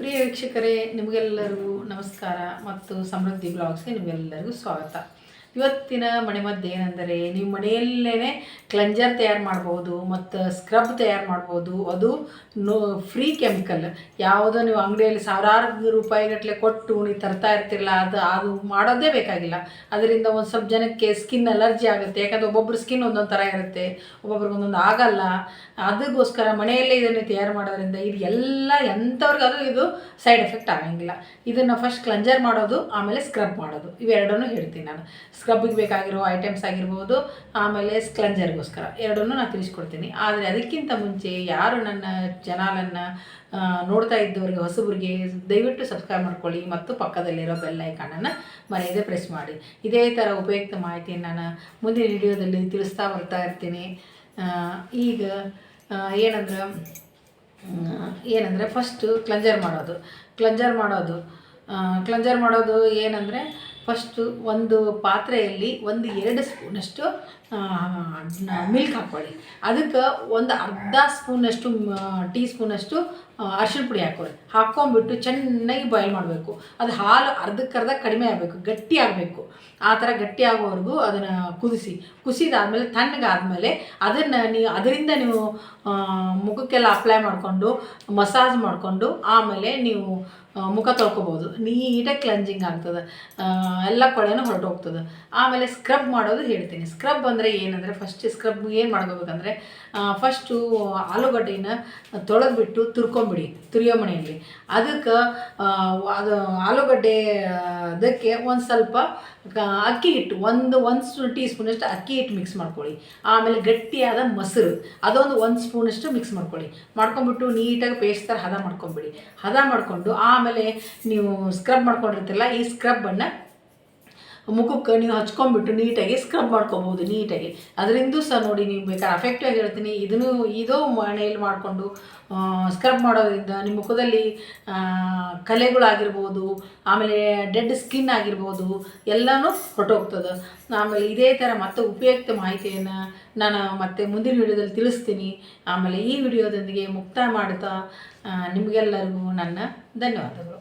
ಪ್ರಿಯ ವೀಕ್ಷಕರೇ, ನಿಮಗೆಲ್ಲರಿಗೂ ನಮಸ್ಕಾರ ಮತ್ತು ಸಮೃದ್ಧಿ ಬ್ಲಾಗ್ಸ್ಗೆ ನಿಮಗೆಲ್ಲರಿಗೂ ಸ್ವಾಗತ. ಇವತ್ತಿನ ಮನೆಮದ್ದು ಏನೆಂದರೆ, ನೀವು ಮನೆಯಲ್ಲೇ ಕ್ಲೆಂಜರ್ ತಯಾರು ಮಾಡ್ಬೋದು ಮತ್ತು ಸ್ಕ್ರಬ್ ತಯಾರು ಮಾಡ್ಬೋದು. ಅದು ಫ್ರೀ ಕೆಮಿಕಲ್. ಯಾವುದೋ ನೀವು ಅಂಗಡಿಯಲ್ಲಿ ಸಾವಿರಾರು ರೂಪಾಯಿಗಟ್ಟಲೆ ಕೊಟ್ಟು ನೀವು ತರ್ತಾ ಇರ್ತಿರಲ್ಲ, ಅದು ಮಾಡೋದೇ ಬೇಕಾಗಿಲ್ಲ. ಅದರಿಂದ ಒಂದು ಸ್ವಲ್ಪ ಜನಕ್ಕೆ ಸ್ಕಿನ್ ಅಲರ್ಜಿ ಆಗುತ್ತೆ. ಯಾಕಂದರೆ ಒಬ್ಬೊಬ್ಬರು ಸ್ಕಿನ್ ಒಂದೊಂದು ಥರ ಇರುತ್ತೆ, ಒಬ್ಬೊಬ್ರಿಗೆ ಒಂದೊಂದು ಆಗಲ್ಲ. ಅದಕ್ಕೋಸ್ಕರ ಮನೆಯಲ್ಲೇ ಇದನ್ನು ತಯಾರು ಮಾಡೋದ್ರಿಂದ ಇದು ಎಲ್ಲ ಎಂಥವ್ರಿಗಾದ್ರೂ ಇದು ಸೈಡ್ ಎಫೆಕ್ಟ್ ಆಗಂಗಿಲ್ಲ. ಇದನ್ನು ಫಸ್ಟ್ ಕ್ಲೆಂಜರ್ ಮಾಡೋದು, ಆಮೇಲೆ ಸ್ಕ್ರಬ್ ಮಾಡೋದು, ಇವೆರಡನ್ನೂ ಹೇಳ್ತೀನಿ ನಾನು. ಸ್ಕ್ರಬ್ಬಿಗೆ ಬೇಕಾಗಿರೋ ಐಟಮ್ಸ್ ಆಗಿರ್ಬೋದು, ಆಮೇಲೆ ಕ್ಲೆಂಜರ್ಗೋಸ್ಕರ ಎರಡನ್ನೂ ನಾನು ತಿಳಿಸ್ಕೊಡ್ತೀನಿ. ಆದರೆ ಅದಕ್ಕಿಂತ ಮುಂಚೆ ಯಾರು ನನ್ನ ಚಾನಲನ್ನು ನೋಡ್ತಾ ಇದ್ದವ್ರಿಗೆ, ಹೊಸಬರಿಗೆ ದಯವಿಟ್ಟು ಸಬ್ಸ್ಕ್ರೈಬ್ ಮಾಡ್ಕೊಳ್ಳಿ ಮತ್ತು ಪಕ್ಕದಲ್ಲಿರೋ ಬೆಲ್ ಐಕಾನನ್ನು ಮನೆಯದೇ ಪ್ರೆಸ್ ಮಾಡಿ. ಇದೇ ಥರ ಉಪಯುಕ್ತ ಮಾಹಿತಿಯನ್ನು ನಾನು ಮುಂದಿನ ವಿಡಿಯೋದಲ್ಲಿ ತಿಳಿಸ್ತಾ ಬರ್ತಾ ಇರ್ತೀನಿ. ಈಗ ಏನಂದರೆ ಫಸ್ಟು ಕ್ಲೆಂಜರ್ ಮಾಡೋದು ಏನಂದರೆ, ಫಸ್ಟು ಒಂದು ಪಾತ್ರೆಯಲ್ಲಿ 1-2 ಸ್ಪೂನಷ್ಟು ಮಿಲ್ಕ್ ಹಾಕ್ಕೊಳ್ಳಿ. ಅದಕ್ಕೆ ಒಂದು ಅರ್ಧ ಸ್ಪೂನಷ್ಟು ಟೀ ಸ್ಪೂನಷ್ಟು ಅರಿಶಿಣ ಪುಡಿ ಹಾಕ್ಕೊಂಬಿಟ್ಟು ಚೆನ್ನಾಗಿ ಬಾಯ್ಲ್ ಮಾಡಬೇಕು. ಅದು ಹಾಲು ಅರ್ಧಕ್ಕರ್ಧ ಕಡಿಮೆ ಆಗಬೇಕು, ಗಟ್ಟಿ ಆಗಬೇಕು. ಆ ಥರ ಗಟ್ಟಿ ಆಗೋವರೆಗೂ ಅದನ್ನು ಕುಸಿದಾದ್ಮೇಲೆ ತಣ್ಣಗಾದ್ಮೇಲೆ ಅದರಿಂದ ನೀವು ಮುಖಕ್ಕೆಲ್ಲ ಅಪ್ಲೈ ಮಾಡಿಕೊಂಡು ಮಸಾಜ್ ಮಾಡಿಕೊಂಡು ಆಮೇಲೆ ನೀವು ಮುಖ ತೊಳ್ಕೊಬೋದು. ನೀಟಾಗಿ ಕ್ಲೆಂಜಿಂಗ್ ಆಗ್ತದೆ, ಎಲ್ಲ ಕೊಳೆನೂ ಹೊರಟೋಗ್ತದೆ. ಆಮೇಲೆ ಸ್ಕ್ರಬ್ ಮಾಡೋದು ಹೇಳ್ತೀನಿ. ಸ್ಕ್ರಬ್ ಅಂದರೆ ಏನಂದರೆ, ಫಸ್ಟ್ ಸ್ಕ್ರಬ್ ಏನು ಮಾಡ್ಕೋಬೇಕಂದ್ರೆ, ಫಸ್ಟು ಆಲೂಗಡ್ಡೆನ ತೊಳೆದ್ಬಿಟ್ಟು ತುರಿಯೋ ಮನೆಯಲ್ಲಿ. ಅದಕ್ಕೆ ಅದು ಆಲೂಗಡ್ಡೆ ಅದಕ್ಕೆ ಒಂದು ಸ್ವಲ್ಪ ಅಕ್ಕಿ ಹಿಟ್ಟು, ಒಂದು ಟೀ ಸ್ಪೂನಷ್ಟು ಅಕ್ಕಿ ಹಿಟ್ಟು ಮಿಕ್ಸ್ ಮಾಡ್ಕೊಳ್ಳಿ. ಆಮೇಲೆ ಗಟ್ಟಿಯಾದ ಮೊಸರು ಅದೊಂದು 1 ಸ್ಪೂನಷ್ಟು ಮಿಕ್ಸ್ ಮಾಡ್ಕೊಂಬಿಟ್ಟು ನೀಟಾಗಿ ಪೇಸ್ಟ್ ಥರ ಹದ ಮಾಡಿಕೊಂಡು ಆಮೇಲೆ ನೀವು ಸ್ಕ್ರಬ್ ಮಾಡ್ಕೊಂಡಿರ್ತಿರಲ್ಲ, ಈ ಸ್ಕ್ರಬ್ಬನ್ನು ಮುಖಕ್ಕೆ ನೀವು ಹಚ್ಕೊಂಡ್ಬಿಟ್ಟು ನೀಟಾಗಿ ಸ್ಕ್ರಬ್ ಮಾಡ್ಕೊಬೋದು. ನೀಟಾಗಿ ಅದರಿಂದ ಸಹ ನೋಡಿ, ನೀವು ಬೇಕಾದ್ರೆ ಅಫೆಕ್ಟಿವ್ ಹೇಳ್ತೀನಿ, ಇದು ಮನೆಯಲ್ಲಿ ಮಾಡಿಕೊಂಡು ಸ್ಕ್ರಬ್ ಮಾಡೋದ್ರಿಂದ ನಿಮ್ಮ ಮುಖದಲ್ಲಿ ಕಲೆಗಳಾಗಿರ್ಬೋದು, ಆಮೇಲೆ ಡೆಡ್ ಸ್ಕಿನ್ ಆಗಿರ್ಬೋದು, ಎಲ್ಲನೂ ಹೊರಟೋಗ್ತದೆ. ಆಮೇಲೆ ಇದೇ ಥರ ಮತ್ತೆ ಉಪಯುಕ್ತ ಮಾಹಿತಿಯನ್ನು ನಾನು ಮತ್ತೆ ಮುಂದಿನ ವಿಡಿಯೋದಲ್ಲಿ ತಿಳಿಸ್ತೀನಿ. ಆಮೇಲೆ ಈ ವಿಡಿಯೋದೊಂದಿಗೆ ಮುಕ್ತಾಯ ಮಾಡ್ತಾ ನಿಮಗೆಲ್ಲರಿಗೂ ನನ್ನ ಧನ್ಯವಾದಗಳು.